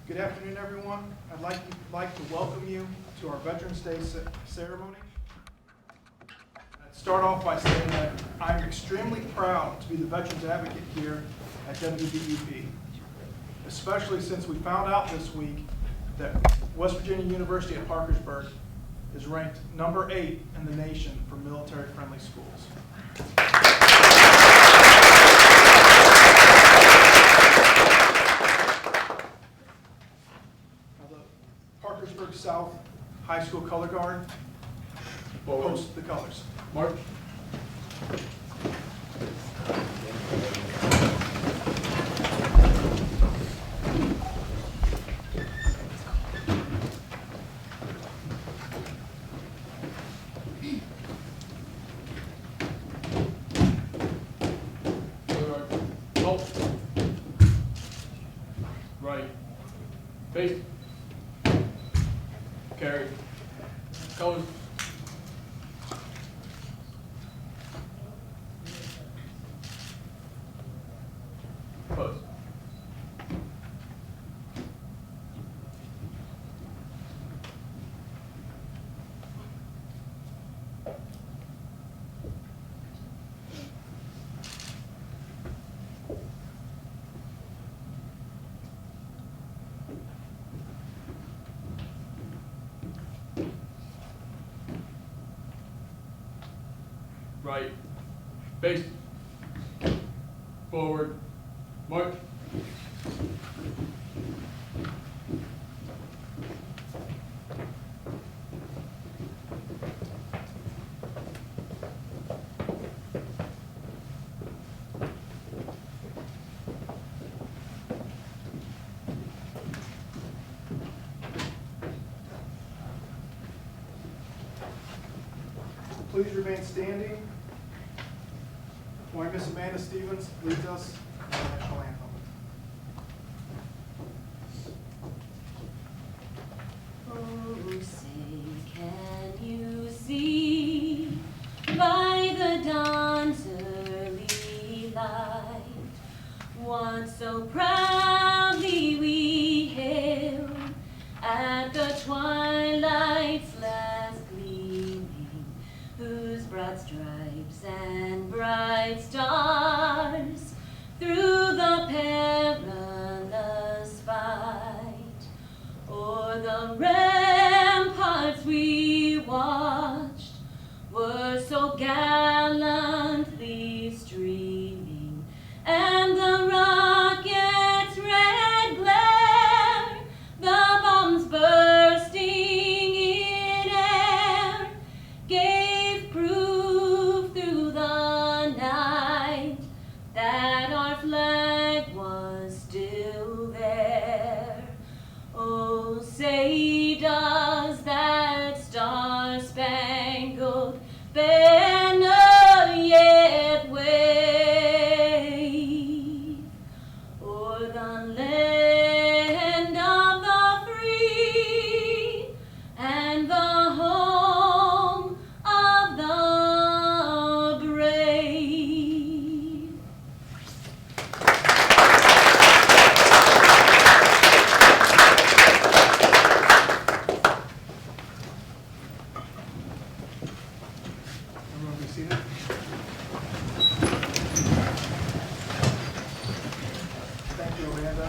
Good afternoon, everyone. I'd like to welcome you to our Veterans Day ceremony. I'd start off by saying that I'm extremely proud to be the Veterans Advocate here at WVU, especially since we found out this week that West Virginia University at Parkersburg is ranked number 8 in the nation for military-friendly schools. Parkersburg South High School Color Guard post the colors. March. Right. Face. Carry. Colors. Close. Right, face, forward, march. Please remain standing while Miss Amanda Stevens leads us in the national anthem. Oh, say, can you see by the dawn's early light what so proudly we hailed at the twilight's last gleaming, whose broad stripes and bright stars through the perilous fight o'er the ramparts we watched were so gallantly streaming, and the rocket's red glare, the bombs bursting in air, gave proof through the night that our flag was still there. Oh, say does that star-spangled banner yet wave o'er the land of the free and the home of the brave? Everyone be seated. Thank you, Amanda.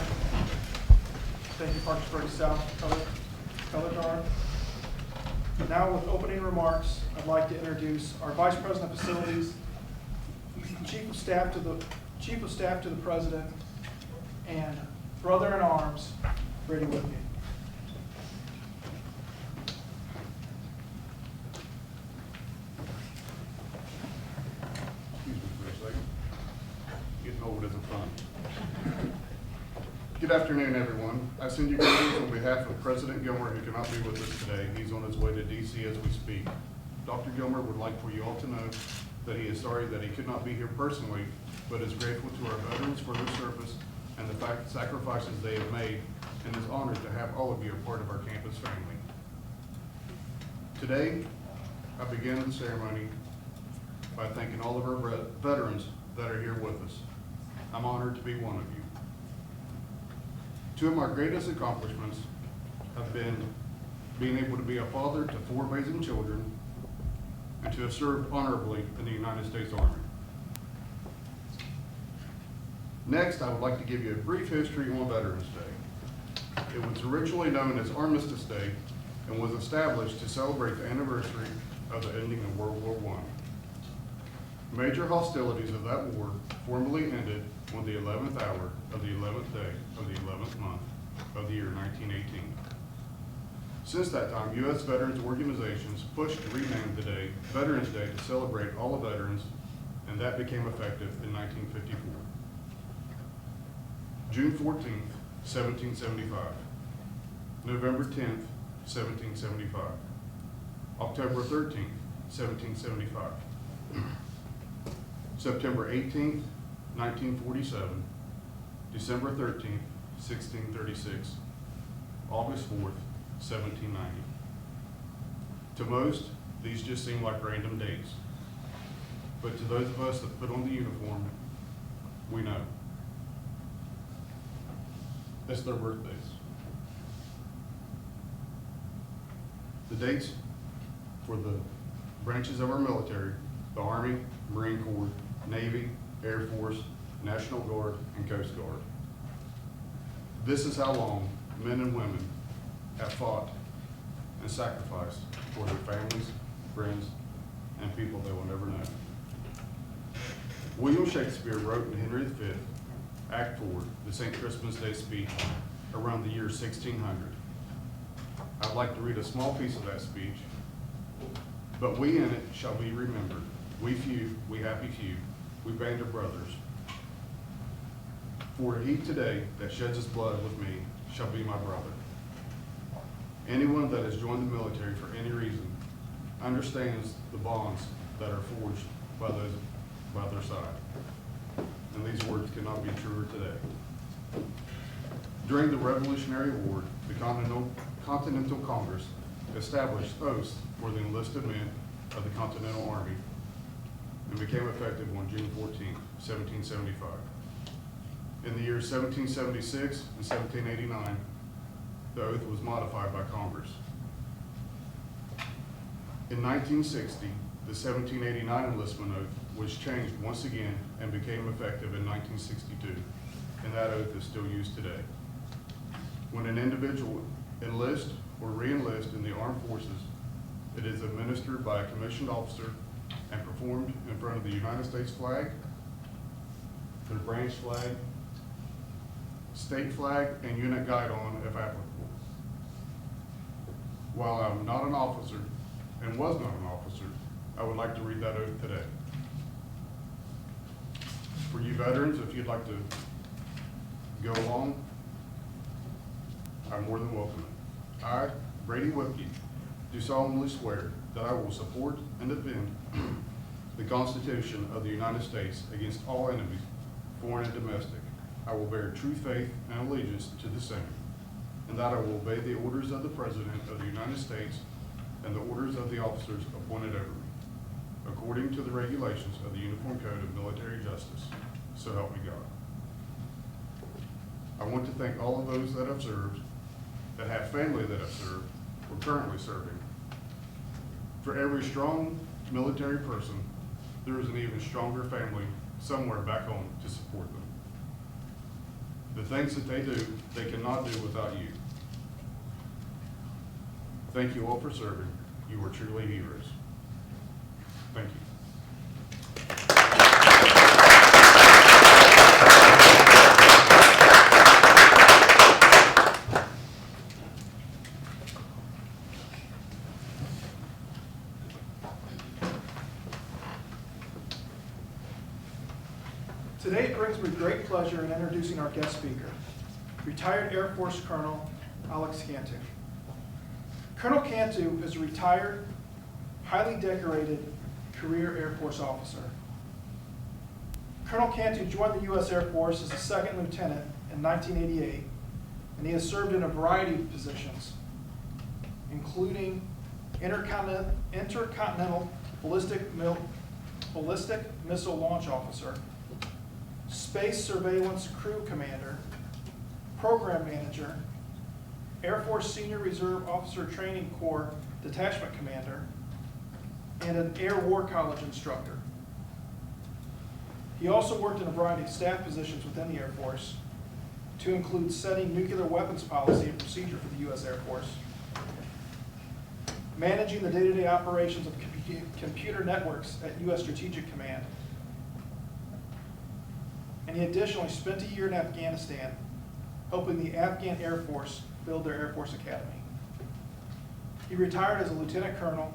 Thank you, Parkersburg South Color Guard. Now, with opening remarks, I'd like to introduce our Vice President of Facilities, Chief of Staff to the President, and brother-in-arms, Brady Whitney. Excuse me for a second. Getting old isn't fun. Good afternoon, everyone. I send you greetings on behalf of President Gilmer, who cannot be with us today. He's on his way to D.C. as we speak. Dr. Gilmer would like for you all to know that he is sorry that he could not be here personally, but is grateful to our veterans for their service and the sacrifices they have made, and is honored to have all of you a part of our campus family. Today, I begin the ceremony by thanking all of our veterans that are here with us. I'm honored to be one of you. Two of my greatest accomplishments have been being able to be a father to 4 amazing children and to have served honorably in the United States Army. Next, I would like to give you a brief history on Veterans Day. It was originally known as Armistice Day and was established to celebrate the anniversary of the ending of World War I. Major hostilities of that war formally ended on the 11th hour of the 11th day of the 11th month of the year 1918. Since that time, U.S. veterans organizations pushed to rename the day Veterans Day to celebrate all the veterans, and that became effective in 1954. June 14th, 1775. November 10th, 1775. October 13th, 1775. September 18th, 1947. December 13th, 1636. August 4th, 1790. To most, these just seem like random dates. But to those of us that put on the uniform, we know. It's their birthdays. The dates for the branches of our military: the Army, Marine Corps, Navy, Air Force, National Guard, and Coast Guard. This is how long men and women have fought and sacrificed for their families, friends, and people they will never know. William Shakespeare wrote in Henry V, Act 4, the St. Crispin's Day speech, around the year 1600. I'd like to read a small piece of that speech. But we in it shall be remembered, we few, we happy few, we band of brothers. For he today that sheds his blood with me shall be my brother. Anyone that has joined the military for any reason understands the bonds that are forged by those by their side. And these words cannot be truer today. During the Revolutionary War, the Continental Congress established oaths for the enlisted men of the Continental Army and became effective on June 14, 1775. In the years 1776 and 1789, the oath was modified by Congress. In 1960, the 1789 enlistment oath was changed once again and became effective in 1962, and that oath is still used today. When an individual enlists or re-enlists in the armed forces, it is administered by a commissioned officer and performed in front of the United States flag, their branch flag, state flag, and unit guidon if applicable. While I'm not an officer and was not an officer, I would like to read that oath today. For you veterans, if you'd like to go along, I'm more than welcome. I, Brady Whipke, do solemnly swear that I will support and defend the Constitution of the United States against all enemies, foreign and domestic. I will bear true faith and allegiance to the same, and that I will obey the orders of the President of the United States and the orders of the officers appointed over me, according to the regulations of the Uniform Code of Military Justice. So help me God. I want to thank all of those that have served, that have family that have served, or currently serving. For every strong military person, there is an even stronger family somewhere back home to support them. The things that they do, they cannot do without you. Thank you all for serving. You are truly heroes. Thank you. Today it brings me great pleasure in introducing our guest speaker, retired Air Force Colonel Alex Cantu. Colonel Cantu is a retired, highly decorated career Air Force officer. Colonel Cantu joined the U.S. Air Force as a second lieutenant in 1988, and he has served in a variety of positions, including intercontinental ballistic missile launch officer, space surveillance crew commander, Program Manager, Air Force Senior Reserve Officer Training Corps Detachment Commander, and an Air War College instructor. He also worked in a variety of staff positions within the Air Force, to include setting nuclear weapons policy and procedure for the U.S. Air Force, managing the day-to-day operations of computer networks at U.S. Strategic Command, and he additionally spent a year in Afghanistan helping the Afghan Air Force build their Air Force Academy. He retired as a lieutenant colonel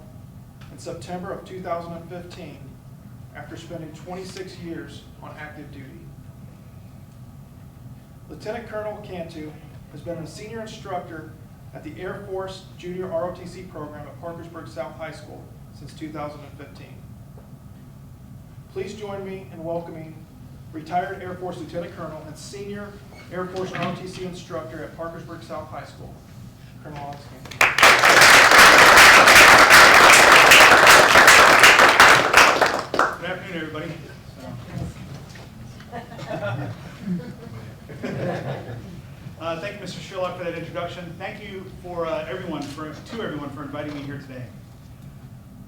in September of 2015 after spending 26 years on active duty. Lieutenant Colonel Cantu has been a senior instructor at the Air Force Junior ROTC program at Parkersburg South High School since 2015. Please join me in welcoming retired Air Force Lieutenant Colonel and senior Air Force ROTC instructor at Parkersburg South High School, Colonel Augustine. Good afternoon, everybody. Thank you, Mr. Sherlock, for that introduction. Thank you for everyone for inviting me here today.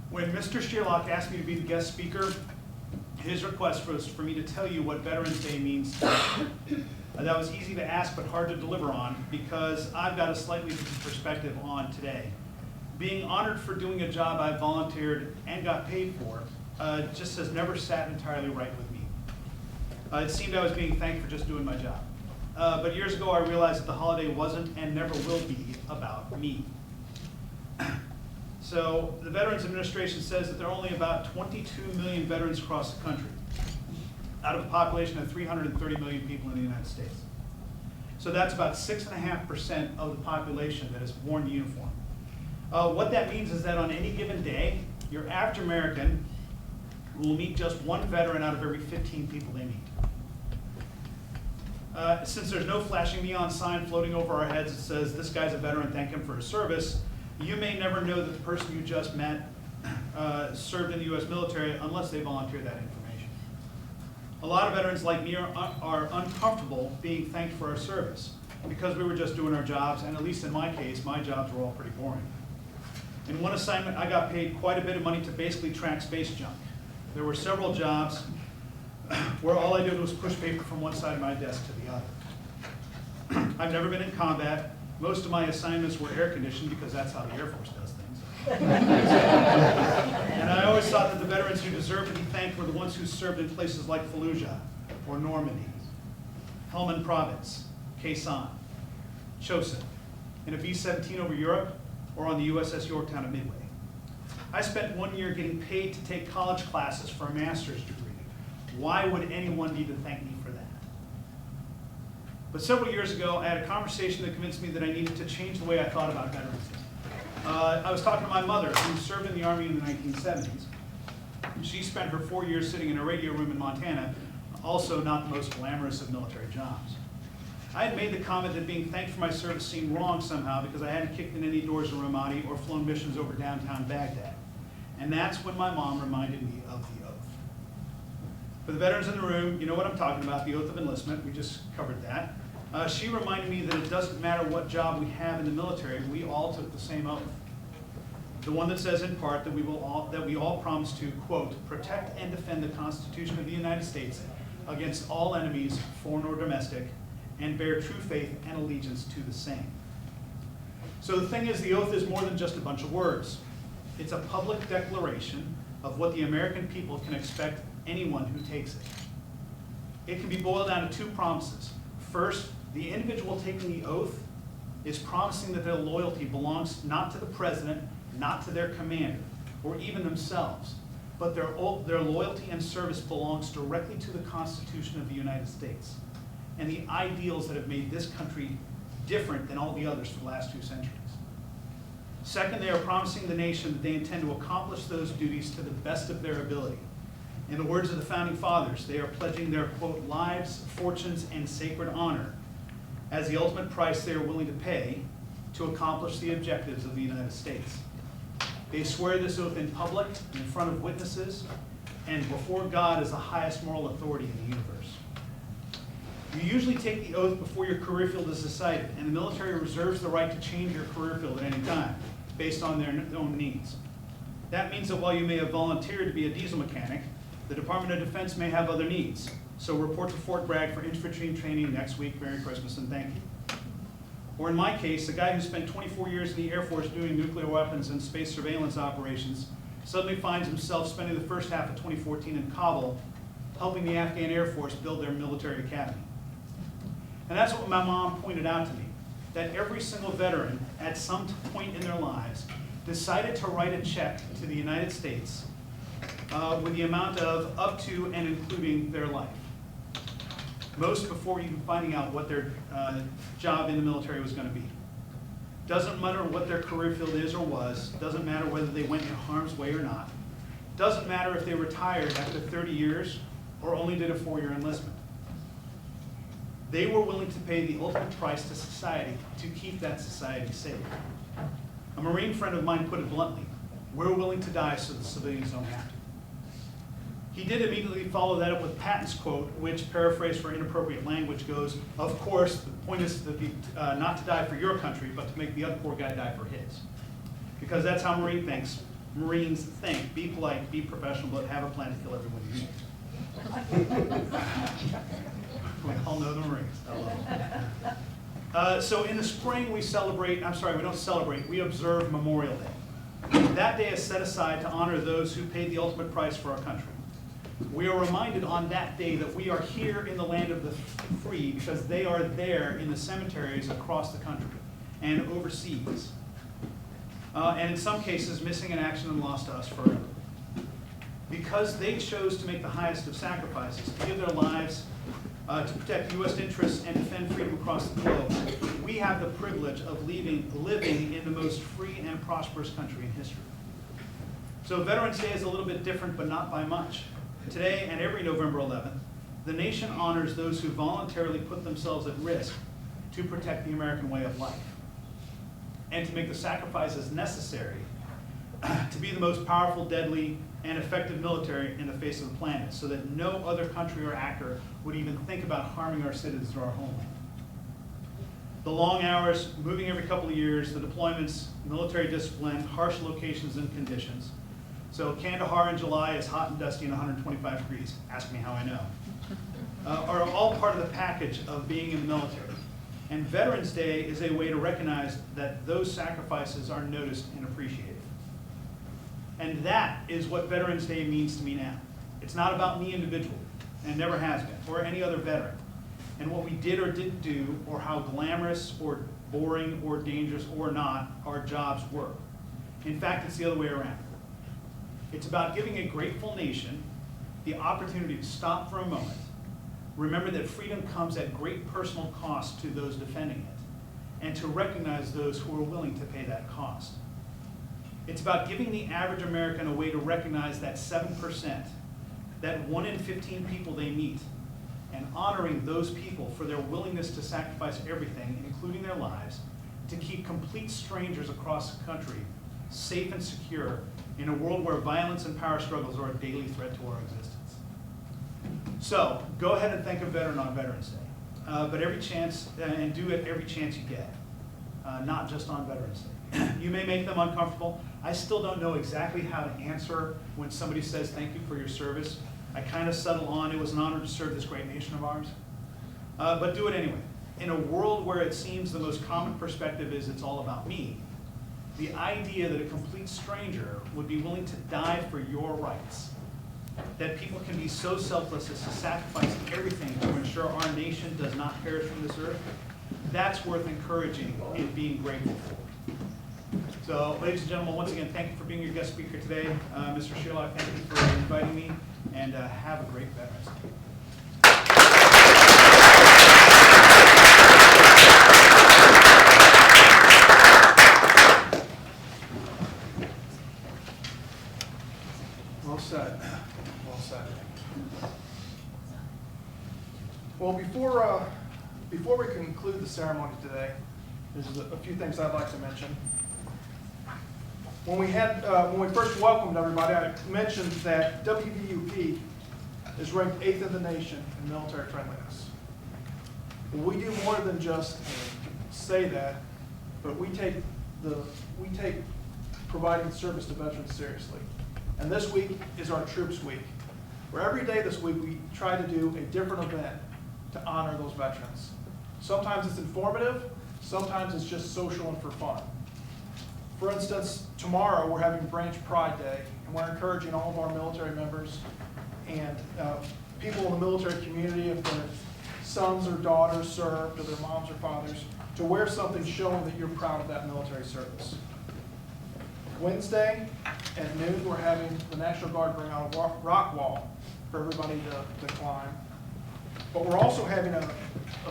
When Mr. Sherlock asked me to be the guest speaker, his request was for me to tell you what Veterans Day means to me. That was easy to ask but hard to deliver on because I've got a slightly different perspective on today. Being honored for doing a job I volunteered and got paid for just has never sat entirely right with me. It seemed I was being thanked for just doing my job. But years ago I realized that the holiday wasn't and never will be about me. So the Veterans Administration says that there are only about 22 million veterans across the country, out of a population of 330 million people in the United States. So that's about 6.5% of the population that has worn the uniform. What that means is that on any given day, your average American will meet just one veteran out of every 15 people they meet. Since there's no flashing neon sign floating over our heads that says, "This guy's a veteran, thank him for his service," you may never know that the person you just met served in the U.S. military unless they volunteer that information. A lot of veterans like me are uncomfortable being thanked for our service because we were just doing our jobs, and at least in my case, my jobs were all pretty boring. In one assignment, I got paid quite a bit of money to basically track space junk. There were several jobs where all I did was push paper from one side of my desk to the other. I've never been in combat. Most of my assignments were air conditioned because that's how the Air Force does things. And I always thought that the veterans who deserved to be thanked were the ones who served in places like Fallujah or Normandy, Helmand Province, Khe Sanh, Chosin, in a B-17 over Europe, or on the USS Yorktown at Midway. I spent 1 year getting paid to take college classes for a master's degree. Why would anyone need to thank me for that? But several years ago, I had a conversation that convinced me that I needed to change the way I thought about Veterans Day. I was talking to my mother, who served in the Army in the 1970s. She spent her 4 years sitting in a radio room in Montana, also not the most glamorous of military jobs. I had made the comment that being thanked for my service seemed wrong somehow because I hadn't kicked in any doors in Ramadi or flown missions over downtown Baghdad. And that's when my mom reminded me of the oath. For the veterans in the room, you know what I'm talking about, the oath of enlistment. We just covered that. She reminded me that it doesn't matter what job we have in the military, we all took the same oath. The one that says in part that we all promise to, quote, protect and defend the Constitution of the United States against all enemies, foreign or domestic, and bear true faith and allegiance to the same. So the thing is, the oath is more than just a bunch of words. It's a public declaration of what the American people can expect anyone who takes it. It can be boiled down to two promises. First, the individual taking the oath is promising that their loyalty belongs not to the president, not to their commander, or even themselves, but their loyalty and service belongs directly to the Constitution of the United States and the ideals that have made this country different than all the others for the last 2 centuries. Second, they are promising the nation that they intend to accomplish those duties to the best of their ability. In the words of the Founding Fathers, they are pledging their, quote, lives, fortunes, and sacred honor as the ultimate price they are willing to pay to accomplish the objectives of the United States. They swear this oath in public, in front of witnesses, and before God as the highest moral authority in the universe. You usually take the oath before your career field is decided, and the military reserves the right to change your career field at any time, based on their own needs. That means that while you may have volunteered to be a diesel mechanic, the Department of Defense may have other needs. So report to Fort Bragg for infantry training next week. Merry Christmas and thank you. Or in my case, a guy who spent 24 years in the Air Force doing nuclear weapons and space surveillance operations suddenly finds himself spending the first half of 2014 in Kabul helping the Afghan Air Force build their military academy. And that's what my mom pointed out to me, that every single veteran at some point in their lives decided to write a check to the United States with the amount of up to and including their life. Most before even finding out what their job in the military was going to be. Doesn't matter what their career field is or was, doesn't matter whether they went in harm's way or not, doesn't matter if they retired after 30 years or only did a 4-year enlistment. They were willing to pay the ultimate price to society to keep that society safe. A Marine friend of mine put it bluntly, we're willing to die so the civilians don't have to. He did immediately follow that up with Patton's quote, which, paraphrased for inappropriate language, goes, of course, the point is to be, not to die for your country, but to make the other poor guy die for his. Because that's how Marines think. Be polite, be professional, but have a plan to kill everyone you meet. We all know the Marines. So in the spring, we don't celebrate, we observe Memorial Day. That day is set aside to honor those who paid the ultimate price for our country. We are reminded on that day that we are here in the land of the free because they are there in the cemeteries across the country and overseas. And in some cases, missing in action and lost to us forever. Because they chose to make the highest of sacrifices, to give their lives to protect U.S. interests and defend freedom across the globe, we have the privilege of living in the most free and prosperous country in history. So Veterans Day is a little bit different, but not by much. Today and every November 11th, the nation honors those who voluntarily put themselves at risk to protect the American way of life and to make the sacrifices necessary to be the most powerful, deadly, and effective military in the face of the planet so that no other country or actor would even think about harming our citizens or our homeland. The long hours, moving every couple of years, the deployments, military discipline, harsh locations and conditions. So Kandahar in July is hot and dusty and 125 degrees, ask me how I know, are all part of the package of being in the military. And Veterans Day is a way to recognize that those sacrifices are noticed and appreciated. And that is what Veterans Day means to me now. It's not about me individually, and never has been, or any other veteran, and what we did or didn't do, or how glamorous or boring or dangerous or not our jobs were. In fact, it's the other way around. It's about giving a grateful nation the opportunity to stop for a moment, remember that freedom comes at great personal cost to those defending it, and to recognize those who are willing to pay that cost. It's about giving the average American a way to recognize that 7%, that 1 in 15 people they meet, and honoring those people for their willingness to sacrifice everything, including their lives, to keep complete strangers across the country safe and secure in a world where violence and power struggles are a daily threat to our existence. So, go ahead and thank a veteran on Veterans Day, but every chance, and do it every chance you get, not just on Veterans Day. You may make them uncomfortable. I still don't know exactly how to answer when somebody says thank you for your service. I kind of settle on, it was an honor to serve this great nation of ours. But do it anyway. In a world where it seems the most common perspective is it's all about me, the idea that a complete stranger would be willing to die for your rights, that people can be so selfless as to sacrifice everything to ensure our nation does not perish from this earth, that's worth encouraging and being grateful for. So, ladies and gentlemen, once again, thank you for being your guest speaker today. Mr. Sherlock, thank you for inviting me, and have a great Veterans Day. Well said. Well said. Well, before we conclude the ceremony today, there's a few things I'd like to mention. When we first welcomed everybody, I mentioned that WVUP is ranked 8th in the nation in military friendliness. We do more than just say that, but we take providing service to veterans seriously. And this week is our Troops Week, where every day this week we try to do a different event to honor those veterans. Sometimes it's informative, sometimes it's just social and for fun. For instance, tomorrow we're having Branch Pride Day, and we're encouraging all of our military members and people in the military community, if their sons or daughters served, or their moms or fathers, to wear something showing that you're proud of that military service. Wednesday at noon, we're having the National Guard bring out a rock wall for everybody to climb. But we're also having a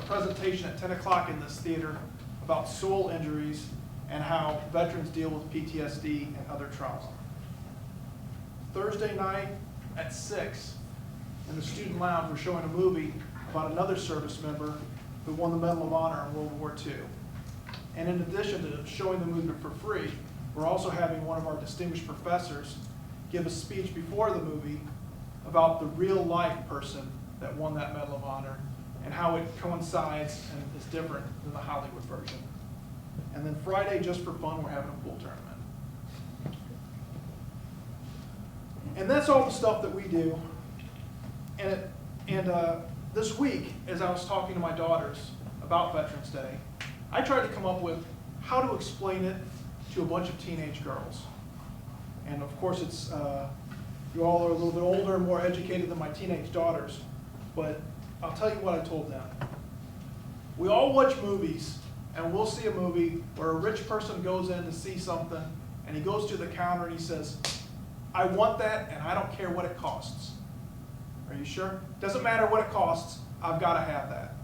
presentation at 10 o'clock in this theater about soul injuries and how veterans deal with PTSD and other trauma. Thursday night at 6 in the student lounge, we're showing a movie about another service member who won the Medal of Honor in World War II. And in addition to showing the movie for free, we're also having one of our distinguished professors give a speech before the movie about the real life person that won that Medal of Honor and how it coincides and is different than the Hollywood version. And then Friday, just for fun, we're having a pool tournament. And that's all the stuff that we do. And this week, as I was talking to my daughters about Veterans Day, I tried to come up with how to explain it to a bunch of teenage girls. And of course, it's you all are a little bit older and more educated than my teenage daughters, but I'll tell you what I told them. We all watch movies, and we'll see a movie where a rich person goes in to see something, and he goes to the counter and he says, "I want that, and I don't care what it costs." Are you sure? Doesn't matter what it costs, I've got to have that.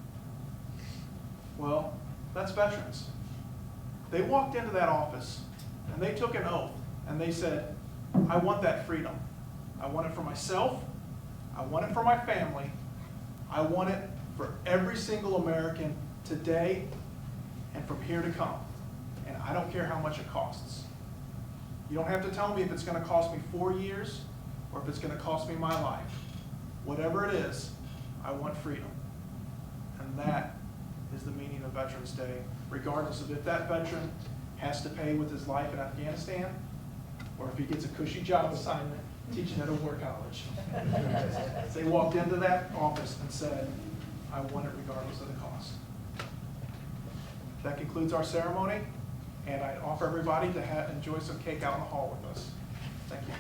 Well, that's veterans. They walked into that office, and they took an oath, and they said, "I want that freedom. I want it for myself. I want it for my family. I want it for every single American today and from here to come. And I don't care how much it costs." You don't have to tell me if it's going to cost me 4 years or if it's going to cost me my life. Whatever it is, I want freedom. And that is the meaning of Veterans Day, regardless of if that veteran has to pay with his life in Afghanistan or if he gets a cushy job assignment teaching at a war college. They walked into that office and said, "I want it regardless of the cost." That concludes our ceremony, and I offer everybody to enjoy some cake out in the hall with us. Thank you.